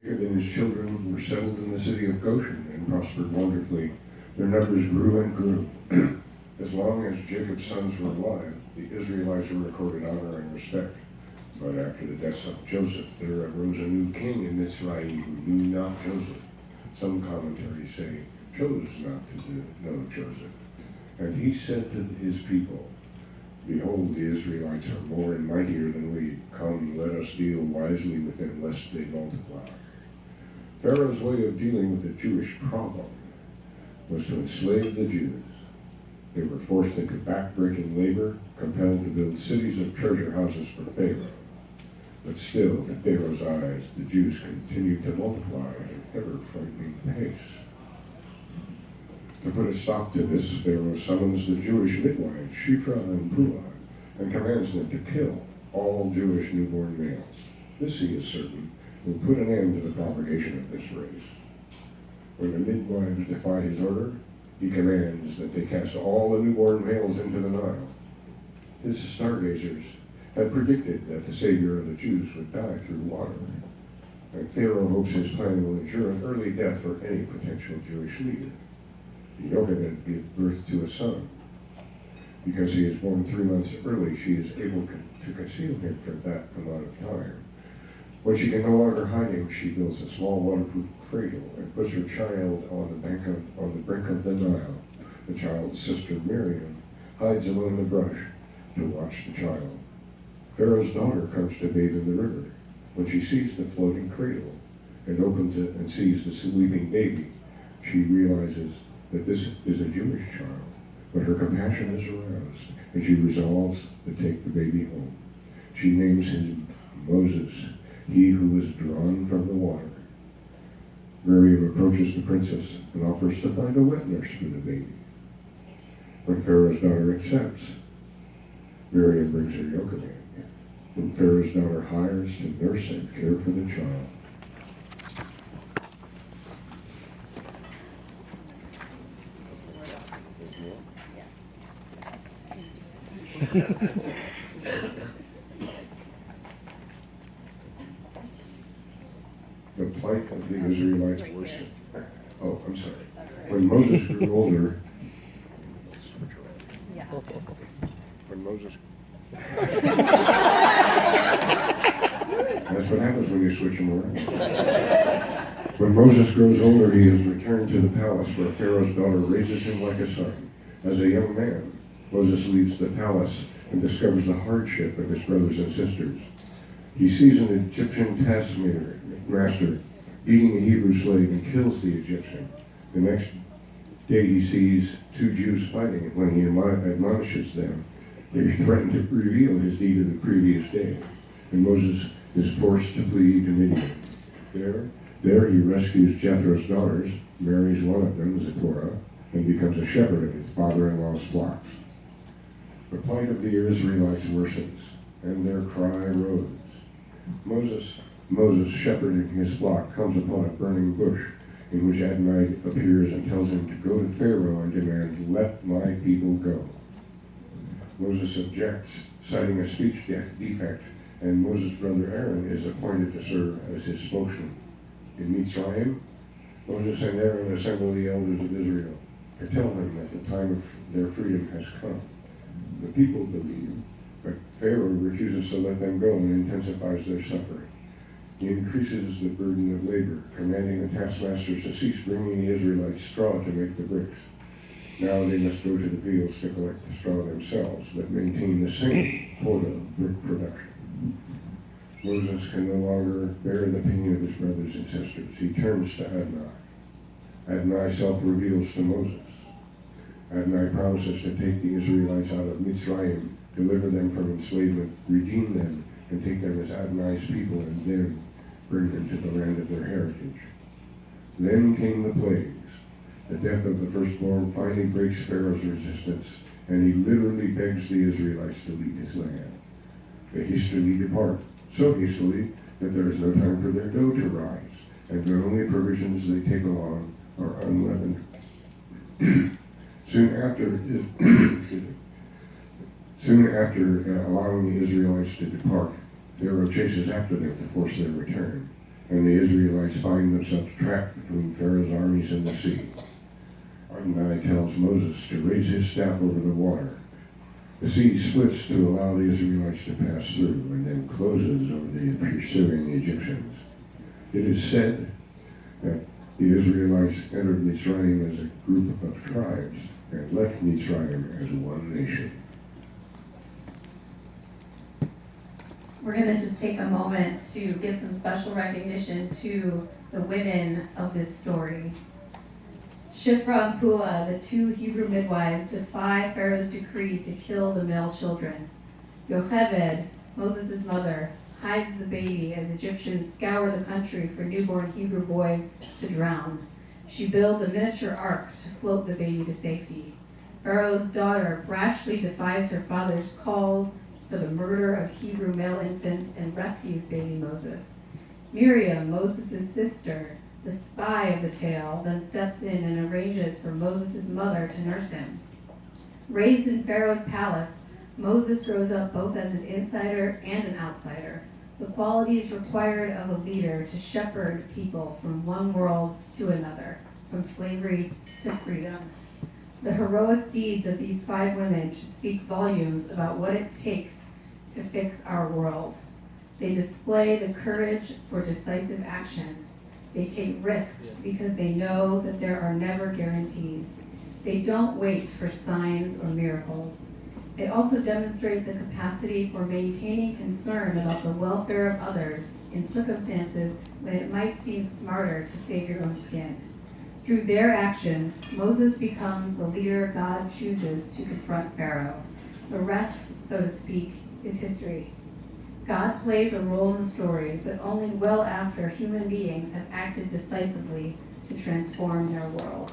Jacob and his children were settled in the city of Goshen and prospered wonderfully. Their numbers grew and grew. As long as Jacob's sons were alive, the Israelites were accorded honor and respect. But after the death of Joseph, there arose a new king in Israel who knew not Joseph. Some commentaries say, chose not to know Joseph. And he said to his people, behold, the Israelites are more and mightier than we. Come, let us deal wisely with them, lest they multiply. Pharaoh's way of dealing with the Jewish problem was to enslave the Jews. They were forced into backbreaking labor, compelled to build cities of treasure houses for Pharaoh. But still, to Pharaoh's eyes, the Jews continued to multiply at an ever-frightening pace. To put a stop to this, Pharaoh summons the Jewish midwives, Shiphrah and Puah, and commands them to kill all Jewish newborn males. This, he is certain, will put an end to the propagation of this race. When the midwives defy his order, he commands that they cast all the newborn males into the Nile. His stargazers had predicted that the Savior of the Jews would die through water, and Pharaoh hopes his plan will ensure an early death for any potential Jewish leader. Jochebed gives birth to a son. Because he is born 3 months early, she is able to conceal him for that amount of time. When she can no longer hide him, she builds a small waterproof cradle and puts her child on the brink of the Nile. The child's sister Miriam hides among the brush to watch the child. Pharaoh's daughter comes to bathe in the river. When she sees the floating cradle and opens it and sees the sleeping baby, she realizes that this is a Jewish child, but her compassion is aroused, and she resolves to take the baby home. She names him Moses, he who is drawn from the water. Miriam approaches the princess and offers to find a wet nurse for the baby. When Pharaoh's daughter accepts, Miriam brings her Jochebed. When Pharaoh's daughter hires to nurse and care for the child. The plight of the Israelites worsened. Oh, I'm sorry. When Moses grew older, when Moses That's what happens when you switch them around. When Moses grows older, he is returned to the palace where Pharaoh's daughter raises him like a son. As a young man, Moses leaves the palace and discovers the hardship of his brothers and sisters. He sees an Egyptian taskmaster beating a Hebrew slave and kills the Egyptian. The next day he sees 2 Jews fighting, and when he admonishes them, they threaten to reveal his deed of the previous day. And Moses is forced to flee to Midian. There he rescues Jethro's daughters, marries one of them, Zipporah, and becomes a shepherd of his father-in-law's flocks. The plight of the Israelites worsens, and their cry rose. Moses, shepherding his flock, comes upon a burning bush in which Adonai appears and tells him to go to Pharaoh and demand, "Let my people go." Moses objects, citing a speech defect, and Moses' brother Aaron is appointed to serve as his spokesman. In Mitzrayim, Moses and Aaron assemble the elders of Israel and tell them that the time of their freedom has come. The people believe, but Pharaoh refuses to let them go and intensifies their suffering. He increases the burden of labor, commanding the taskmasters to cease bringing the Israelites straw to make the bricks. Now they must go to the fields to collect the straw themselves, but maintain the same quota of brick production. Moses can no longer bear the pain of his brothers and sisters. He turns to Adonai. Adonai self-reveals to Moses. Adonai promises to take the Israelites out of Mitzrayim, deliver them from enslavement, redeem them, and take them as Adonai's people, and then bring them to the land of their heritage. Then came the plagues. The death of the firstborn finally breaks Pharaoh's resistance, and he literally begs the Israelites to leave his land. They hastily depart, so hastily that there is no time for their dough to rise, and the only provisions they take along are unleavened. Soon after allowing the Israelites to depart, Pharaoh chases after them to force their return. and the Israelites find themselves trapped between Pharaoh's armies and the sea. Adonai tells Moses to raise his staff over the water. The sea splits to allow the Israelites to pass through, and then closes over the pursuing Egyptians. It is said that the Israelites entered Mitzrayim as a group of tribes and left Mitzrayim as one nation. We're going to just take a moment to give some special recognition to the women of this story. Shiphrah and Puah, the two Hebrew midwives, defy Pharaoh's decree to kill the male children. Yocheved, Moses' mother, hides the baby as Egyptians scour the country for newborn Hebrew boys to drown. She builds a miniature ark to float the baby to safety. Pharaoh's daughter brashly defies her father's call for the murder of Hebrew male infants and rescues baby Moses. Miriam, Moses' sister, the spy of the tale, then steps in and arranges for Moses' mother to nurse him. Raised in Pharaoh's palace, Moses grows up both as an insider and an outsider, the qualities required of a leader to shepherd people from one world to another, from slavery to freedom. The heroic deeds of these 5 women should speak volumes about what it takes to fix our world. They display the courage for decisive action. They take risks because they know that there are never guarantees. They don't wait for signs or miracles. They also demonstrate the capacity for maintaining concern about the welfare of others in circumstances when it might seem smarter to save your own skin. Through their actions, Moses becomes the leader God chooses to confront Pharaoh. The rest, so to speak, is history. God plays a role in the story, but only well after human beings have acted decisively to transform their world.